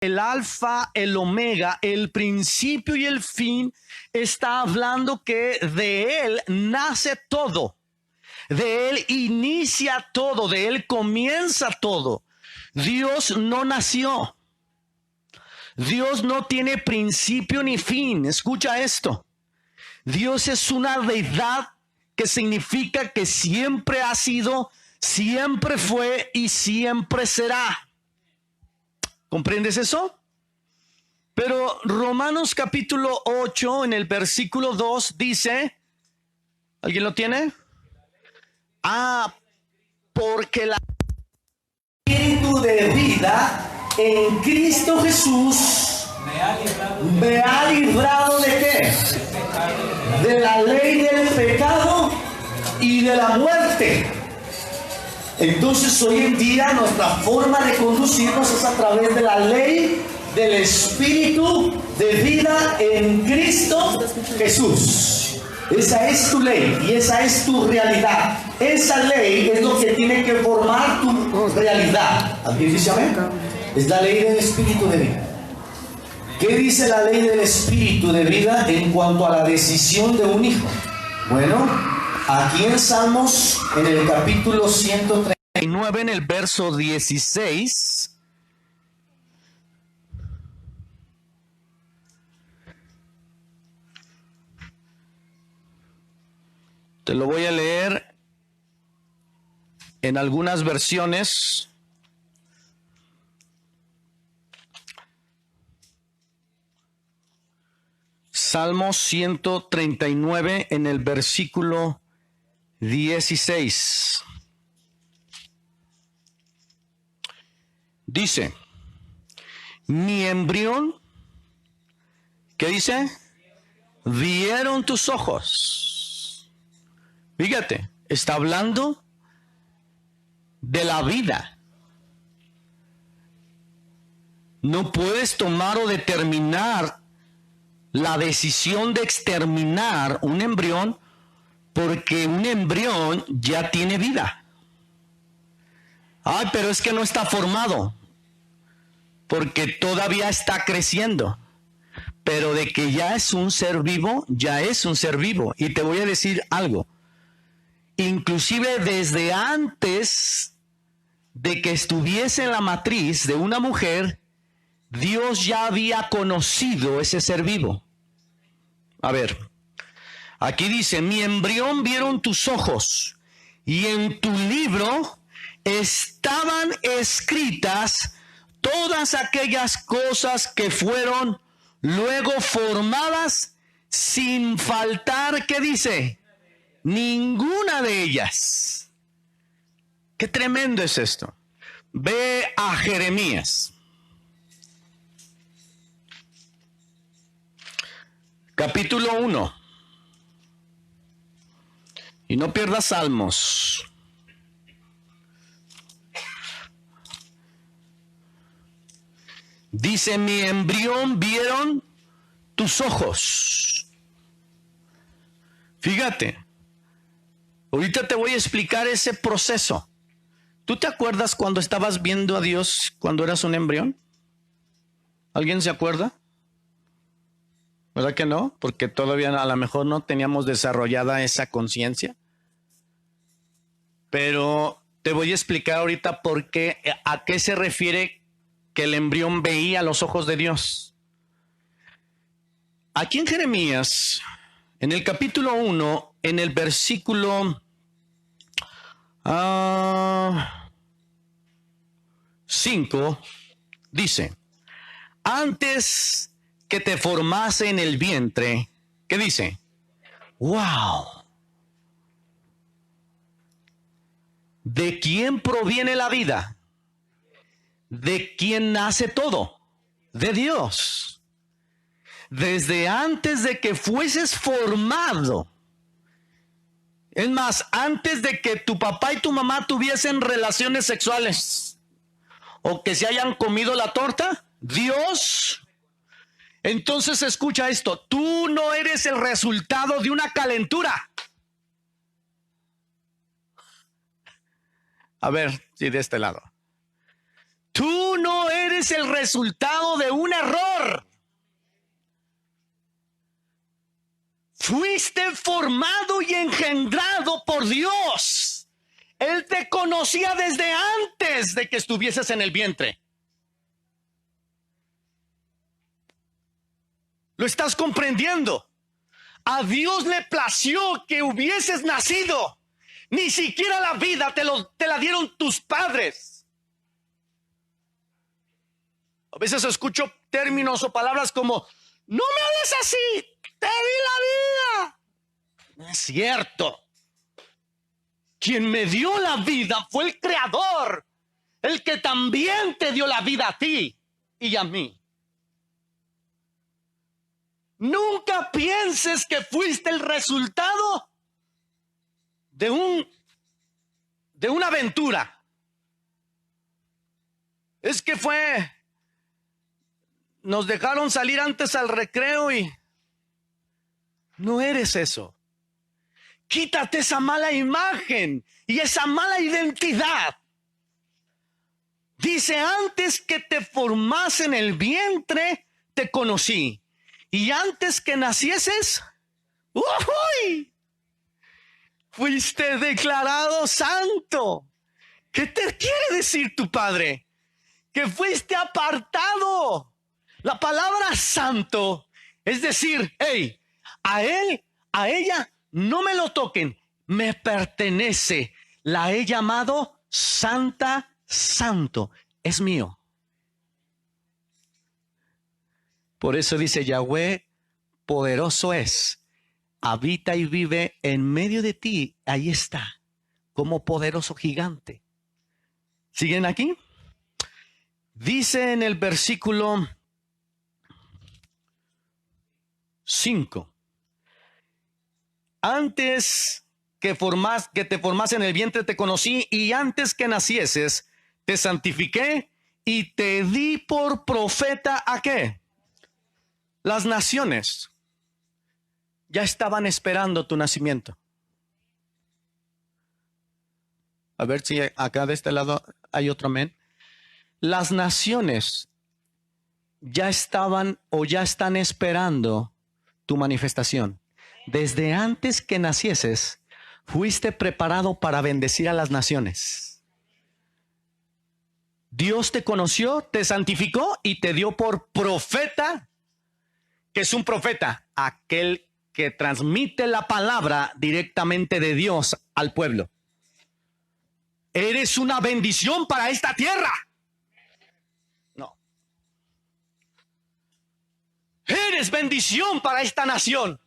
el alfa, el omega, el principio y el fin, está hablando que de él nace todo, de él inicia todo, de él comienza todo. Dios no nació. Dios no tiene principio ni fin. Escucha esto. Dios es una deidad que significa que siempre ha sido, siempre fue y siempre será. ¿Comprendes eso? Pero Romanos capítulo 8 en el versículo 2 dice, ¿alguien lo tiene? Porque la espíritu de vida en Cristo Jesús me ha librado ¿de qué? De la ley del pecado y de la muerte. Entonces hoy en día nuestra forma de conducirnos es a través de la ley del Espíritu de vida en Cristo Jesús. Esa es tu ley y esa es tu realidad. Esa ley es lo que tiene que formar tu realidad. ¿Alguien dice amén? Es la ley del Espíritu de vida. ¿Qué dice la ley del Espíritu de vida en cuanto a la decisión de un hijo? Bueno, aquí en Salmos, en el capítulo 139, en el verso 16, te lo voy a leer en algunas versiones. Salmo 139 en el versículo 16. Dice, mi embrión, ¿qué dice? Vieron tus ojos. Fíjate, está hablando de la vida. No puedes tomar o determinar la decisión de exterminar un embrión porque un embrión ya tiene vida. Ay, pero es que no está formado porque todavía está creciendo. Pero de que ya es un ser vivo, ya es un ser vivo. Y te voy a decir algo. Inclusive desde antes de que estuviese en la matriz de una mujer, Dios ya había conocido ese ser vivo. A ver, aquí dice, mi embrión vieron tus ojos y en tu libro estaban escritas todas aquellas cosas que fueron luego formadas sin faltar, ¿qué dice? Ninguna de ellas. Qué tremendo es esto. Ve a Jeremías. Capítulo 1. Y no pierdas Salmos. Dice, mi embrión vieron tus ojos. Fíjate. Ahorita te voy a explicar ese proceso. ¿Tú te acuerdas cuando estabas viendo a Dios cuando eras un embrión? ¿Alguien se acuerda? ¿Verdad que no? Porque todavía a lo mejor no teníamos desarrollada esa conciencia. Pero te voy a explicar ahorita por qué, a qué se refiere que el embrión veía los ojos de Dios. Aquí en Jeremías, en el capítulo 1, en el versículo 5, dice, antes que te formase en el vientre, ¿qué dice? ¡Wow! ¿De quién proviene la vida? ¿De quién nace todo? De Dios. Desde antes de que fueses formado. Es más, antes de que tu papá y tu mamá tuviesen relaciones sexuales o que se hayan comido la torta, Dios. Entonces escucha esto, tú no eres el resultado de una calentura. A ver, sí, de este lado. Tú no eres el resultado de un error. Fuiste formado y engendrado por Dios. Él te conocía desde antes de que estuvieses en el vientre. ¿Lo estás comprendiendo? A Dios le plació que hubieses nacido. Ni siquiera la vida te la dieron tus padres. A veces escucho términos o palabras como, no me hables así, te di la vida. No es cierto. Quien me dio la vida fue el Creador, el que también te dio la vida a ti y a mí. Nunca pienses que fuiste el resultado de una aventura. Es que nos dejaron salir antes al recreo y no eres eso. Quítate esa mala imagen y esa mala identidad. Dice, antes que te formase en el vientre, te conocí. Y antes que nacieses, ¡uy! Fuiste declarado santo. ¿Qué te quiere decir tu padre? Que fuiste apartado. La palabra santo es decir, hey, a él, a ella, no me lo toquen, me pertenece. La he llamado Santa, Santo, es mío. Por eso dice Yahweh, poderoso es, habita y vive en medio de ti, ahí está, como poderoso gigante. ¿Siguen aquí? Dice en el versículo 5, antes que te formase en el vientre te conocí, y antes que nacieses te santifiqué y te di por profeta ¿a qué? Las naciones ya estaban esperando tu nacimiento. A ver si acá de este lado hay otro amén. Las naciones ya estaban o ya están esperando tu manifestación. Desde antes que nacieses, fuiste preparado para bendecir a las naciones. Dios te conoció, te santificó y te dio por profeta. ¿Qué es un profeta? Aquel que transmite la palabra directamente de Dios al pueblo. Eres una bendición para esta tierra. No. Eres bendición para esta nación.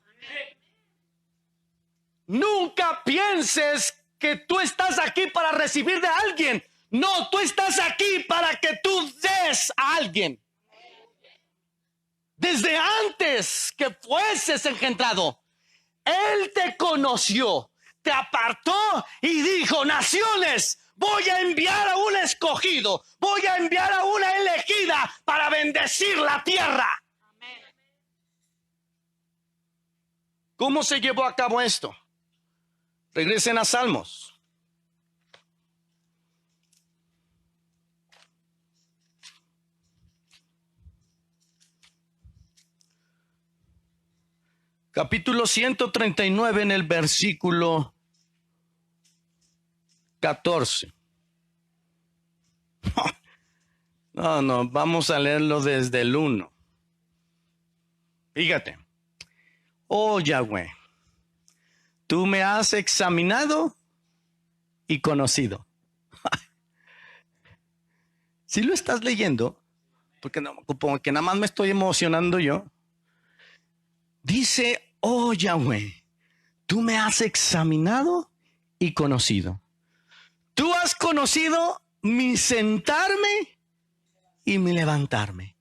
Nunca pienses que tú estás aquí para recibir de alguien. No, tú estás aquí para que tú des a alguien. Desde antes que fueses engendrado, Él te conoció, te apartó y dijo, naciones, voy a enviar a un escogido, voy a enviar a una elegida para bendecir la tierra. Amén. ¿Cómo se llevó a cabo esto? Regresen a Salmos. Capítulo 139 en el versículo 14. No, vamos a leerlo desde el 1. Fíjate. Oh Yahweh, tú me has examinado y conocido. Si lo estás leyendo, porque nada más me estoy emocionando yo. Dice, oh Yahweh, tú me has examinado y conocido. Tú has conocido mi sentarme y mi levantarme.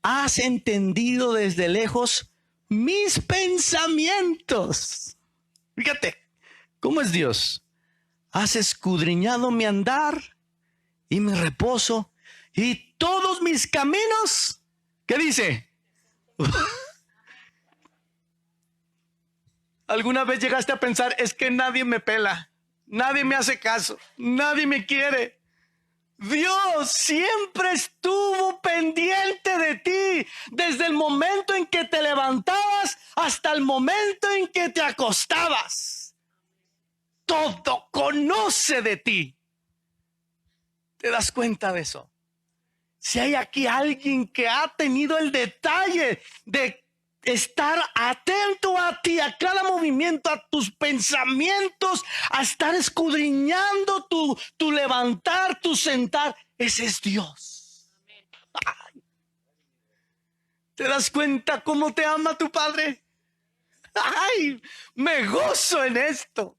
Has entendido desde lejos mis pensamientos. Fíjate, ¿cómo es Dios? Has escudriñado mi andar y mi reposo y todos mis caminos. ¿Qué dice? ¿Alguna vez llegaste a pensar, es que nadie me pela, nadie me hace caso, nadie me quiere? Dios siempre estuvo pendiente de ti desde el momento en que te levantabas hasta el momento en que te acostabas. Todo conoce de ti. ¿Te das cuenta de eso? Si hay aquí alguien que ha tenido el detalle de estar atento a ti, a cada movimiento, a tus pensamientos, a estar escudriñando tu levantar, tu sentar, ese es Dios. Ay, ¿te das cuenta cómo te ama tu Padre? Ay, me gozo en esto.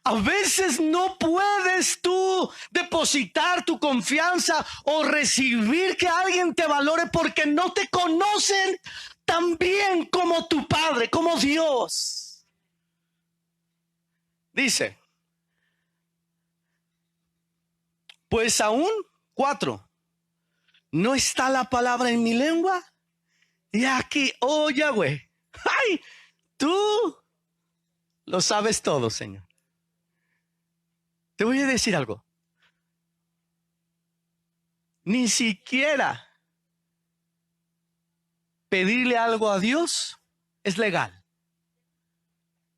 A veces no puedes tú depositar tu confianza o recibir que alguien te valore porque no te conocen tan bien como tu Padre, como Dios. Dice, pues aún 4, ¿no está la palabra en mi lengua? Y aquí, oh Yahweh, ay, tú lo sabes todo, Señor. Te voy a decir algo. Ni siquiera pedirle algo a Dios es legal.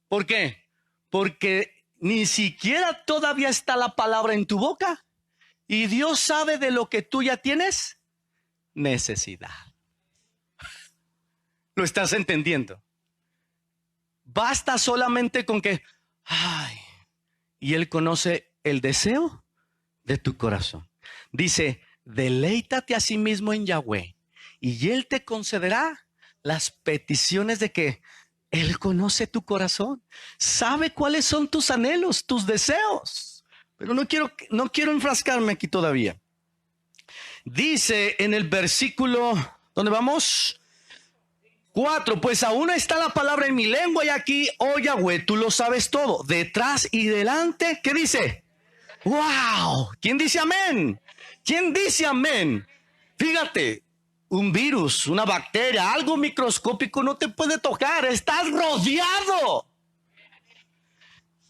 ¿Por qué? Porque ni siquiera todavía está la palabra en tu boca y Dios sabe de lo que tú ya tienes necesidad. ¿Lo estás entendiendo? Basta solamente con que, ay, y Él conoce el deseo de tu corazón. Dice, deleítate a sí mismo en Yahweh y Él te concederá las peticiones de que Él conoce tu corazón, sabe cuáles son tus anhelos, tus deseos. Pero no quiero enfrascarme aquí todavía. Dice en el versículo, ¿dónde vamos? 4, pues aún está la palabra en mi lengua y aquí, oh Yahweh, tú lo sabes todo. Detrás y delante, ¿qué dice? ¡Wow! ¿Quién dice amén? ¿Quién dice amén? Fíjate, un virus, una bacteria, algo microscópico no te puede tocar. Estás rodeado.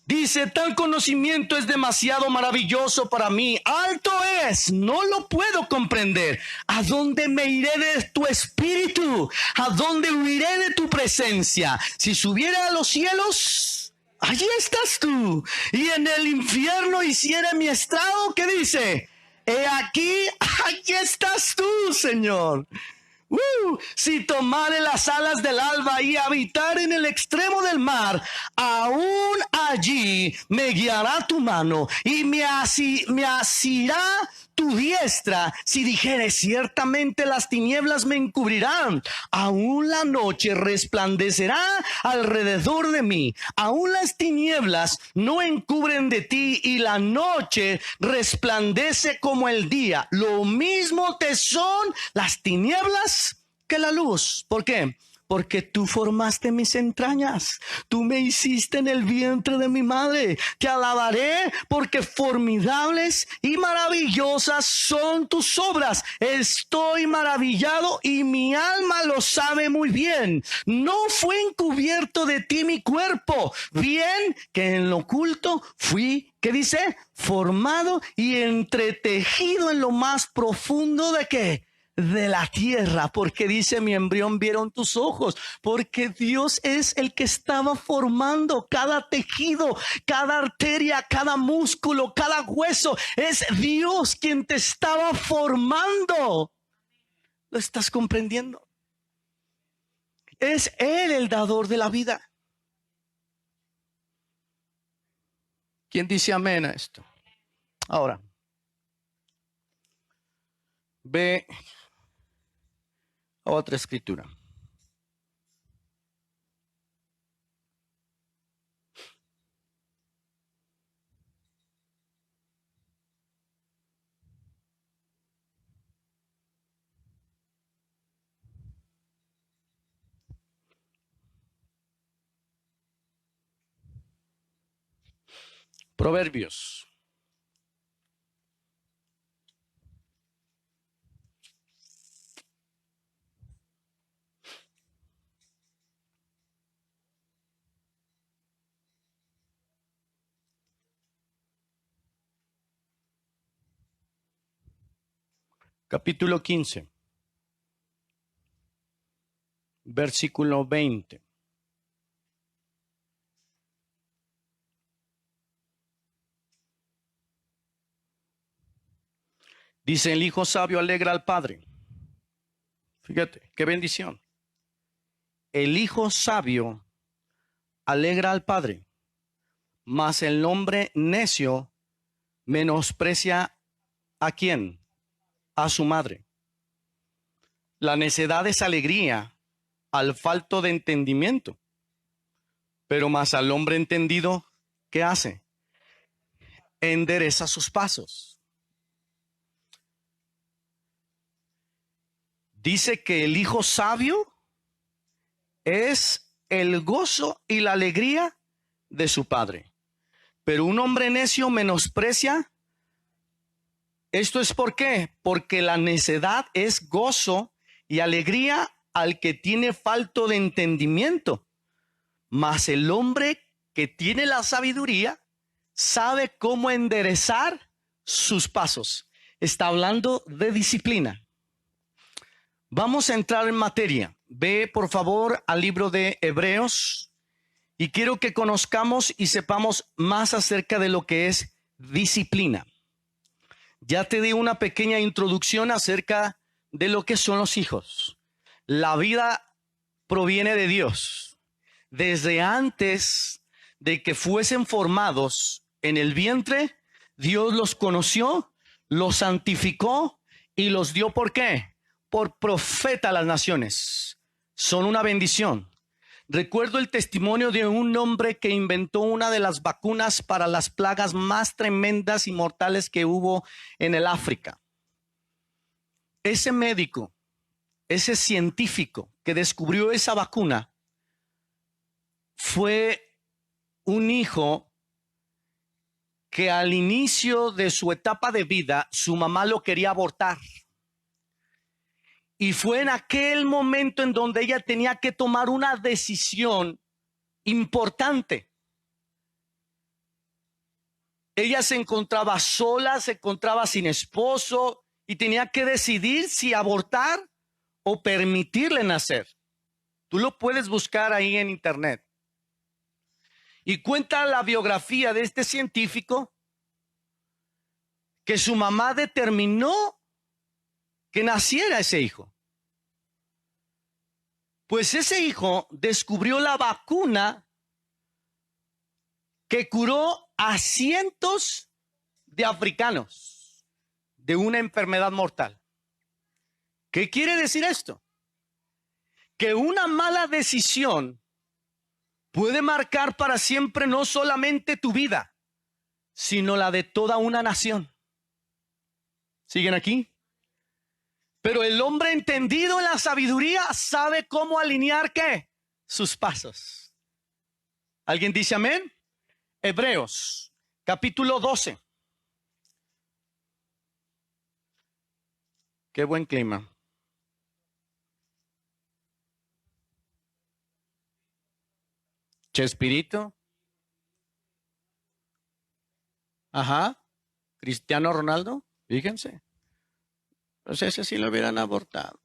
Dice, tal conocimiento es demasiado maravilloso para mí. Alto es, no lo puedo comprender. ¿A dónde me iré de tu espíritu? ¿A dónde huiré de tu presencia? Si subiera a los cielos, allí estás tú. Y en el infierno hiciera mi estrado, ¿qué dice? He aquí, allí estás tú, Señor. Si tomare las alas del alba y habitar en el extremo del mar, aún allí me guiará tu mano y me asirá tu diestra. Si dijere, ciertamente las tinieblas me encubrirán, aún la noche resplandecerá alrededor de mí. Aún las tinieblas no encubren de ti y la noche resplandece como el día. Lo mismo te son las tinieblas que la luz. ¿Por qué? Porque tú formaste mis entrañas. Tú me hiciste en el vientre de mi madre. Te alabaré porque formidables y maravillosas son tus obras. Estoy maravillado y mi alma lo sabe muy bien. No fue encubierto de ti mi cuerpo. Bien que en lo oculto fui, ¿qué dice? Formado y entretejido en lo más profundo de ¿qué? De la tierra, porque dice mi embrión vieron tus ojos, porque Dios es el que estaba formando cada tejido, cada arteria, cada músculo, cada hueso. Es Dios quien te estaba formando. ¿Lo estás comprendiendo? Es Él el dador de la vida. ¿Quién dice amén a esto? Ahora, ve a otra escritura. Proverbios. capítulo 15, versículo 20. Dice, el hijo sabio alegra al padre. Fíjate, qué bendición. El hijo sabio alegra al padre, mas el hombre necio menosprecia ¿a quién? A su madre. La necedad es alegría al falto de entendimiento, pero más al hombre entendido, ¿qué hace? Endereza sus pasos. Dice que el hijo sabio es el gozo y la alegría de su padre. Pero un hombre necio menosprecia. ¿Esto es por qué? Porque la necedad es gozo y alegría al que tiene falto de entendimiento. Mas el hombre que tiene la sabiduría sabe cómo enderezar sus pasos. Está hablando de disciplina. Vamos a entrar en materia. Ve, por favor, al libro de Hebreos y quiero que conozcamos y sepamos más acerca de lo que es disciplina. Ya te di una pequeña introducción acerca de lo que son los hijos. La vida proviene de Dios. Desde antes de que fuesen formados en el vientre, Dios los conoció, los santificó y los dio ¿por qué? Por profeta a las naciones. Son una bendición. Recuerdo el testimonio de un hombre que inventó una de las vacunas para las plagas más tremendas y mortales que hubo en el África. Ese médico, ese científico que descubrió esa vacuna, fue un hijo que al inicio de su etapa de vida, su mamá lo quería abortar. Y fue en aquel momento en donde ella tenía que tomar una decisión importante. Ella se encontraba sola, se encontraba sin esposo y tenía que decidir si abortar o permitirle nacer. Tú lo puedes buscar ahí en internet. Y cuenta la biografía de este científico que su mamá determinó que naciera ese hijo. Pues ese hijo descubrió la vacuna que curó a cientos de africanos de una enfermedad mortal. ¿Qué quiere decir esto? Que una mala decisión puede marcar para siempre no solamente tu vida, sino la de toda una nación. ¿Siguen aquí? Pero el hombre entendido en la sabiduría sabe cómo alinear ¿qué? Sus pasos. ¿Alguien dice amén? Hebreos, capítulo 12. Qué buen clima. Chespirito. Ajá. Cristiano Ronaldo. Fíjense. Pues ese sí lo hubieran abortado.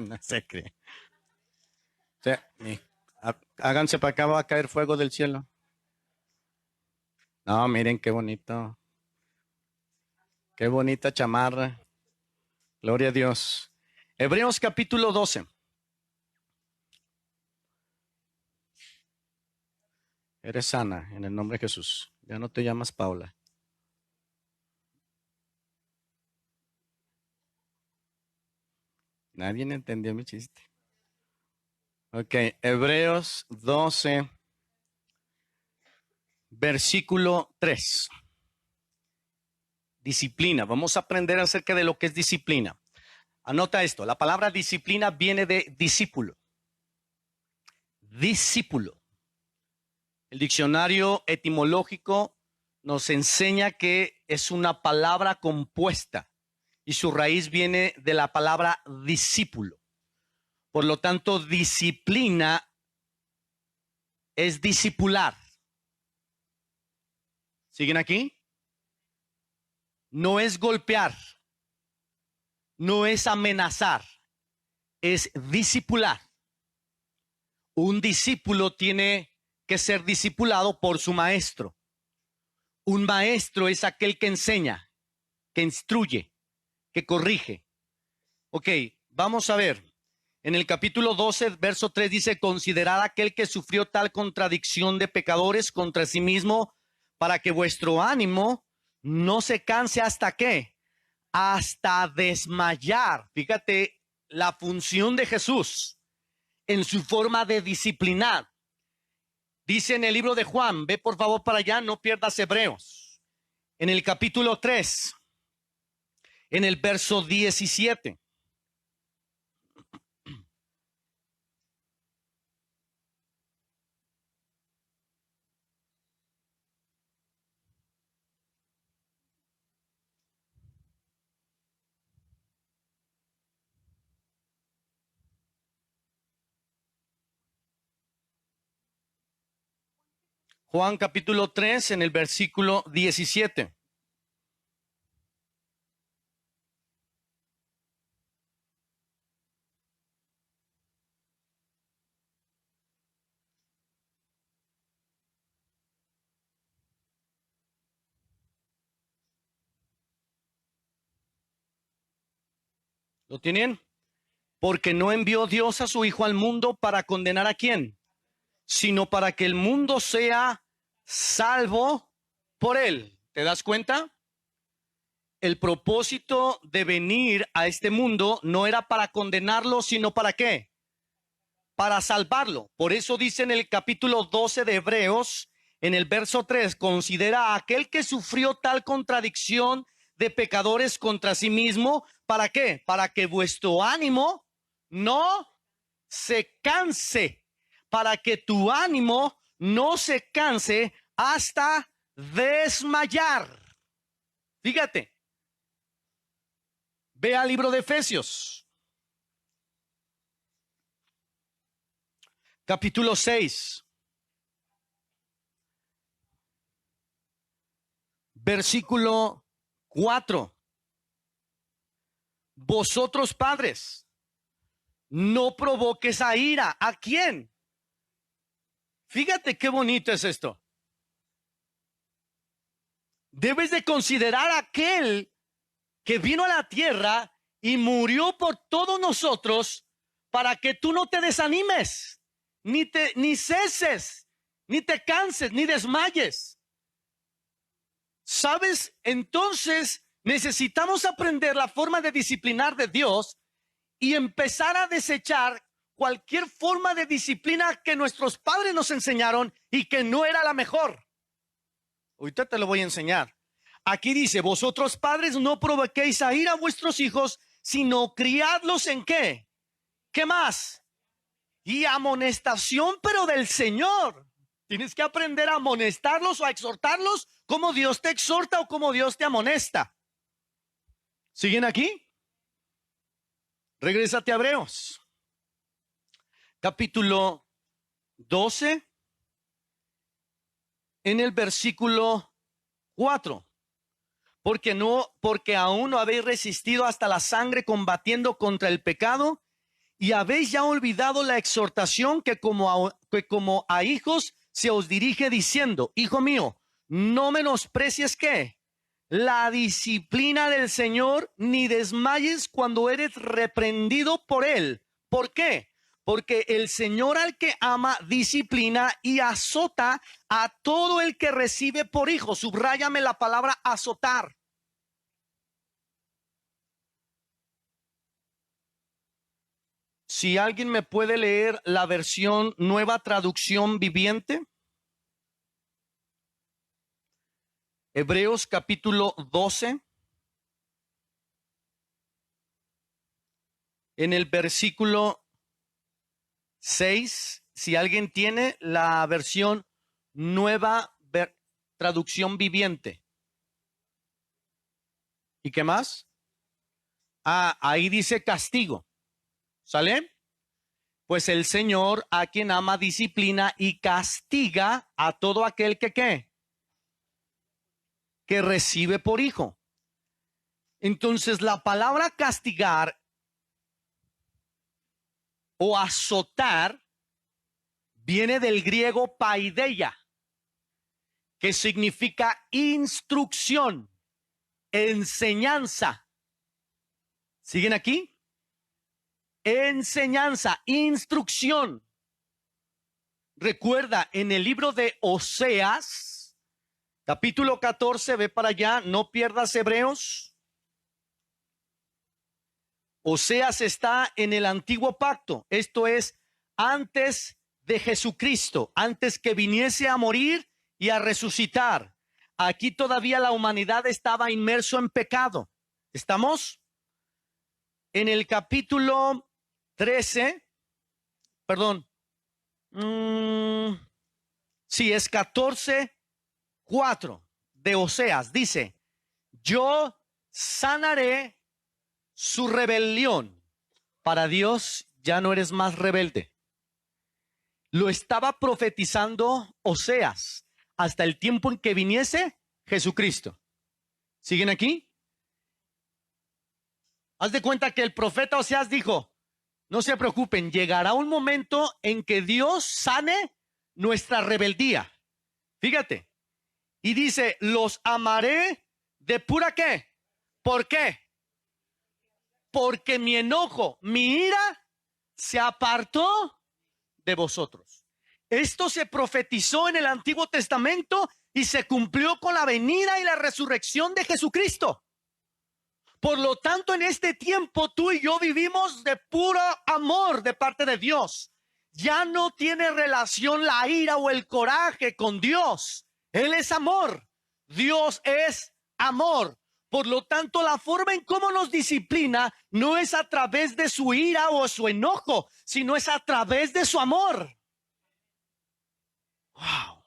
No se cree. O sea, háganse para acá, va a caer fuego del cielo. No, miren qué bonito. Qué bonita chamarra. Gloria a Dios. Hebreos capítulo 12. Eres sana en el nombre de Jesús. Ya no te llamas Paula. Nadie entendió mi chiste. Ok, Hebreos 12, versículo 3. Disciplina. Vamos a aprender acerca de lo que es disciplina. Anota esto. La palabra disciplina viene de discípulo. Discípulo. El diccionario etimológico nos enseña que es una palabra compuesta y su raíz viene de la palabra discípulo. Por lo tanto, disciplina es discipular. ¿Siguen aquí? no es golpear, no es amenazar, es discipular. Un discípulo tiene que ser discipulado por su maestro. Un maestro es aquel que enseña, que instruye, que corrige. Ok, vamos a ver. En el capítulo 12, verso 3 dice, considerad aquel que sufrió tal contradicción de pecadores contra sí mismo, para que vuestro ánimo no se canse hasta qué, hasta desmayar. Fíjate la función de Jesús en su forma de disciplinar. Dice en el libro de Juan, ve por favor para allá, no pierdas Hebreos. En el capítulo 3, en el verso 17. Juan capítulo 3 en el versículo 17. ¿Lo tienen? Porque no envió Dios a su Hijo al mundo para condenar a quién, sino para que el mundo sea salvo por él. ¿Te das cuenta? El propósito de venir a este mundo no era para condenarlo, sino para qué, para salvarlo. Por eso dice en el capítulo 12 de Hebreos, en el verso 3, considera a aquel que sufrió tal contradicción de pecadores contra sí mismo. ¿Para qué? Para que vuestro ánimo no se canse, para que tu ánimo no se canse hasta desmayar. Fíjate, ve al libro de Efesios, capítulo 6, versículo 4. Vosotros padres, no provoques a ira. ¿A quién? Fíjate qué bonito es esto. Debes de considerar a aquel que vino a la tierra y murió por todos nosotros para que tú no te desanimes, ni ceses, ni te canses, ni desmayes. ¿Sabes? Entonces necesitamos aprender la forma de disciplinar de Dios y empezar a desechar cualquier forma de disciplina que nuestros padres nos enseñaron y que no era la mejor. Ahorita te lo voy a enseñar. Aquí dice, vosotros padres no provoquéis a ira a vuestros hijos, sino criadlos en ¿qué? ¿Qué más? Y amonestación, pero del Señor. Tienes que aprender a amonestarlos o a exhortarlos como Dios te exhorta o como Dios te amonesta. ¿Siguen aquí? Regrésate a Hebreos, capítulo 12, en el versículo 4. Porque aún no habéis resistido hasta la sangre combatiendo contra el pecado, y habéis ya olvidado la exhortación que como a hijos se os dirige diciendo, hijo mío, no menosprecies ¿qué? La disciplina del Señor, ni desmayes cuando eres reprendido por él. ¿Por qué? Porque el Señor al que ama disciplina y azota a todo el que recibe por hijo. Subráyame la palabra azotar. Si alguien me puede leer la versión Nueva Traducción Viviente. Hebreos capítulo 12. En el versículo 6, si alguien tiene la versión Nueva Traducción Viviente. ¿Y qué más? Ahí dice castigo. ¿Sale? Pues el Señor a quien ama disciplina y castiga a todo aquel que ¿qué? Que recibe por hijo. Entonces la palabra castigar o azotar viene del griego paideia, que significa instrucción, enseñanza. ¿Siguen aquí? Enseñanza, instrucción. Recuerda, en el libro de Oseas, capítulo 14, ve para allá, no pierdas Hebreos. Oseas está en el antiguo pacto, esto es antes de Jesucristo, antes que viniese a morir y a resucitar. Aquí todavía la humanidad estaba inmerso en pecado. ¿Estamos? En el capítulo 13, perdón, sí, es 14:4 de Oseas. Dice, yo sanaré su rebelión. Para Dios ya no eres más rebelde. Lo estaba profetizando Oseas hasta el tiempo en que viniese Jesucristo. ¿Siguen aquí? Haz de cuenta que el profeta Oseas dijo, no se preocupen, llegará un momento en que Dios sane nuestra rebeldía. Fíjate. Y dice, los amaré de pura ¿qué? ¿Por qué? Porque mi enojo, mi ira, se apartó de vosotros. Esto se profetizó en el Antiguo Testamento y se cumplió con la venida y la resurrección de Jesucristo. Por lo tanto, en este tiempo tú y yo vivimos de puro amor de parte de Dios. Ya no tiene relación la ira o el coraje con Dios. Él es amor. Dios es amor. Por lo tanto, la forma en cómo nos disciplina no es a través de su ira o su enojo, sino es a través de su amor. Wow.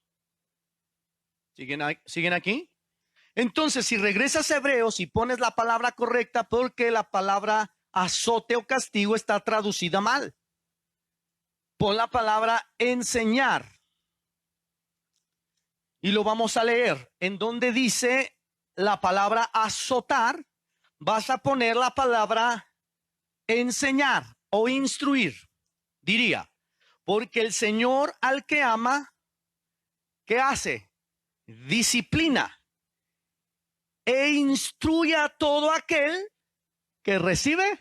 ¿Siguen aquí? Entonces, si regresas a Hebreos y pones la palabra correcta, porque la palabra azote o castigo está traducida mal. Pon la palabra enseñar. Y lo vamos a leer. En donde dice la palabra azotar, vas a poner la palabra enseñar o instruir. Diría, porque el Señor al que ama, ¿qué hace? Disciplina e instruye a todo aquel que recibe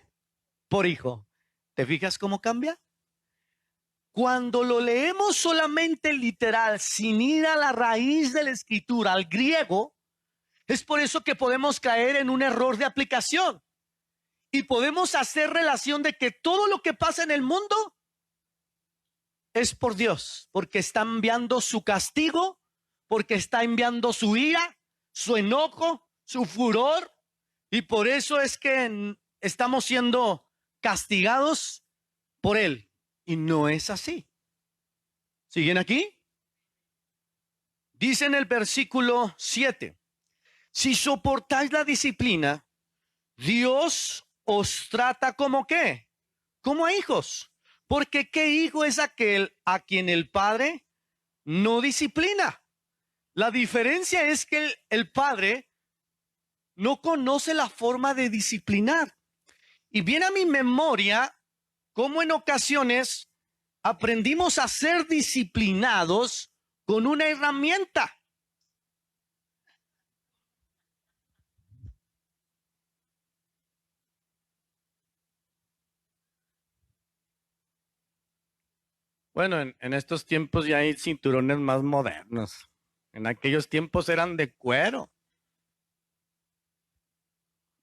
por hijo. ¿Te fijas cómo cambia? Cuando lo leemos solamente literal, sin ir a la raíz de la escritura, al griego, es por eso que podemos caer en un error de aplicación y podemos hacer relación de que todo lo que pasa en el mundo es por Dios, porque está enviando su castigo, porque está enviando su ira, su enojo, su furor, y por eso es que estamos siendo castigados por él. Y no es así. ¿Siguen aquí? Dice en el versículo 7, si soportáis la disciplina, Dios os trata como ¿qué? Como a hijos. Porque ¿qué hijo es aquel a quien el padre no disciplina? La diferencia es que el padre no conoce la forma de disciplinar. Y viene a mi memoria cómo en ocasiones aprendimos a ser disciplinados con una herramienta. Bueno, en estos tiempos ya hay cinturones más modernos. En aquellos tiempos eran de cuero.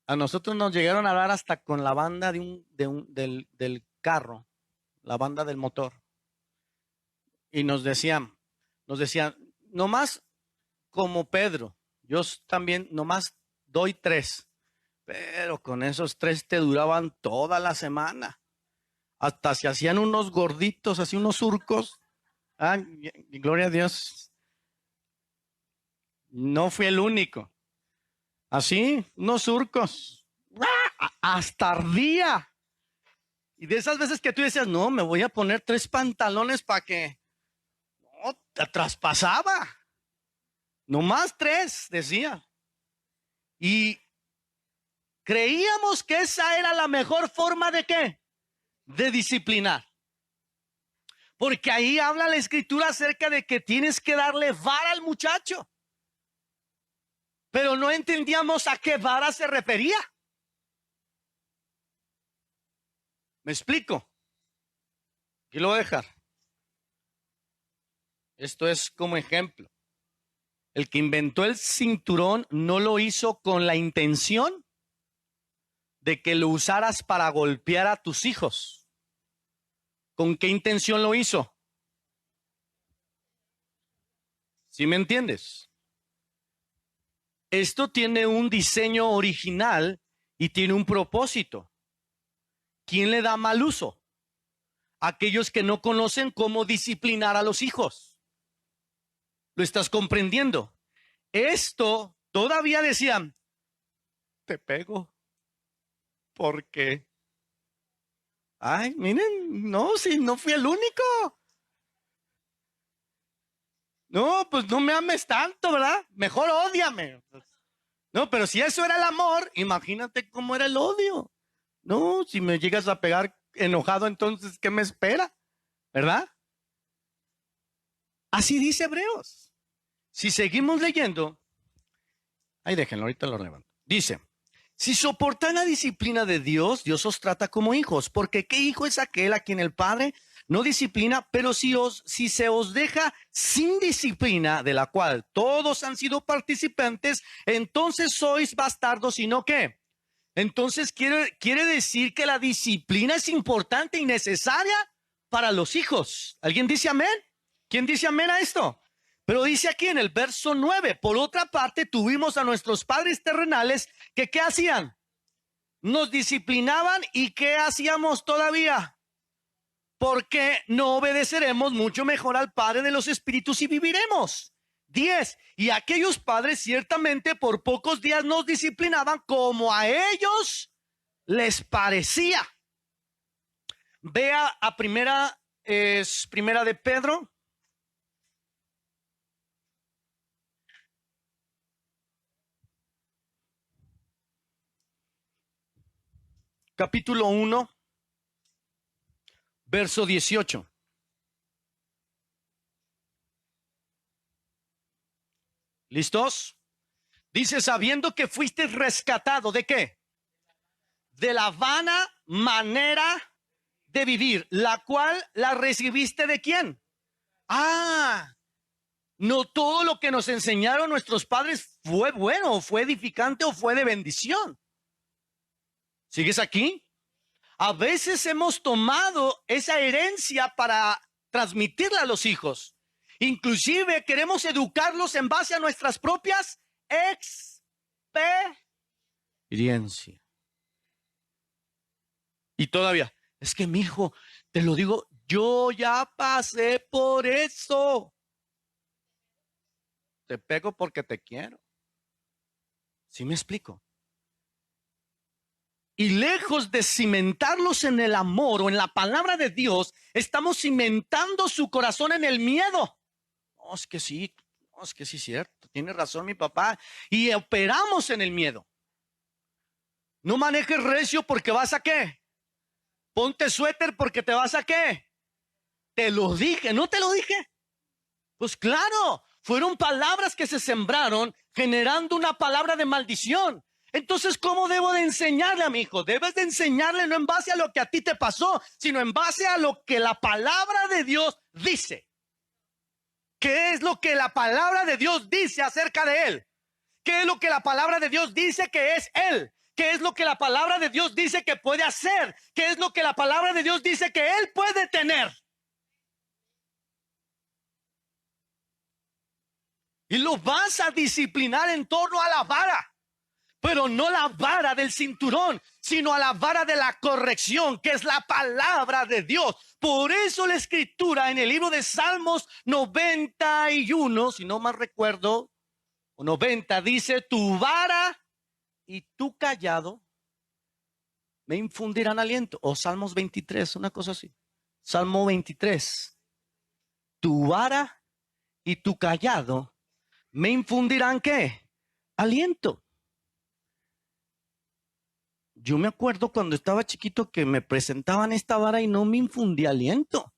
A nosotros nos llegaron a dar hasta con la banda del carro, la banda del motor. Y nos decían, nomás como Pedro, yo también nomás doy 3, pero con esos 3 te duraban toda la semana. Hasta se hacían unos gorditos, así unos surcos. Ah, gloria a Dios. No fui el único. Así, unos surcos. Hasta ardía. Y de esas veces que tú decías, no, me voy a poner 3 pantalones para que... No, te traspasaba. Nomás 3, decía. Y Creíamos que esa era la mejor forma de ¿qué? De disciplinar. Porque ahí habla la escritura acerca de que tienes que darle vara al muchacho. Pero no entendíamos a qué vara se refería. ¿Me explico? Aquí lo voy a dejar. Esto es como ejemplo. El que inventó el cinturón no lo hizo con la intención de que lo usaras para golpear a tus hijos. ¿Con qué intención lo hizo? ¿Sí me entiendes? Esto tiene un diseño original y tiene un propósito. ¿Quién le da mal uso? Aquellos que no conocen cómo disciplinar a los hijos. ¿Lo estás comprendiendo? Esto todavía decían, te pego porque, ay, miren, no, si no fui el único. No, pues no me ames tanto, ¿verdad? Mejor ódiame. No, pero si eso era el amor, imagínate cómo era el odio. No, si me llegas a pegar enojado, entonces, ¿qué me espera? ¿Verdad? Así dice Hebreos. Si seguimos leyendo, ahí déjenlo, ahorita lo levanto. Dice, si soportan la disciplina de Dios, Dios os trata como hijos, porque ¿qué hijo es aquel a quien el Padre no disciplina? Pero si se os deja sin disciplina, de la cual todos han sido participantes, entonces sois bastardos, sino que. Entonces quiere decir que la disciplina es importante y necesaria para los hijos. ¿Alguien dice amén? ¿Quién dice amén a esto? Pero dice aquí en el verso 9, por otra parte tuvimos a nuestros padres terrenales que ¿qué hacían? Nos disciplinaban y ¿qué hacíamos todavía? Porque no obedeceremos mucho mejor al Padre de los Espíritus y viviremos. 10. Y aquellos padres ciertamente por pocos días nos disciplinaban como a ellos les parecía. Vea a primera de Pedro. Capítulo 1, verso 18. ¿Listos? Dice, sabiendo que fuiste rescatado, ¿de qué? De la vana manera de vivir, la cual la recibiste ¿de quién? No todo lo que nos enseñaron nuestros padres fue bueno, fue edificante o fue de bendición. ¿Sigues aquí? A veces hemos tomado esa herencia para transmitirla a los hijos. Inclusive queremos educarlos en base a nuestras propias experiencias. Y todavía, es que mi hijo, te lo digo, yo ya pasé por eso. Te pego porque te quiero. ¿Sí me explico? Y lejos de cimentarlos en el amor o en la palabra de Dios, estamos cimentando su corazón en el miedo. No, es que sí, es cierto. Tiene razón mi papá. Y operamos en el miedo. No manejes recio porque vas a ¿qué? Ponte suéter porque te vas a ¿qué? Te lo dije, ¿no te lo dije? Pues claro, fueron palabras que se sembraron generando una palabra de maldición. Entonces, ¿cómo debo de enseñarle a mi hijo? Debes de enseñarle no en base a lo que a ti te pasó, sino en base a lo que la palabra de Dios dice. ¿Qué es lo que la palabra de Dios dice acerca de él? ¿Qué es lo que la palabra de Dios dice que es él? ¿Qué es lo que la palabra de Dios dice que puede hacer? ¿Qué es lo que la palabra de Dios dice que él puede tener? Y lo vas a disciplinar en torno a la vara. Pero no la vara del cinturón, sino a la vara de la corrección, que es la palabra de Dios. Por eso la escritura en el libro de Salmos 91, si no mal recuerdo, o 90, dice, tu vara y tu callado me infundirán aliento. O Salmos 23, una cosa así. Salmo 23, tu vara y tu callado me infundirán ¿qué? Aliento. Yo me acuerdo cuando estaba chiquito que me presentaban esta vara y no me infundía aliento.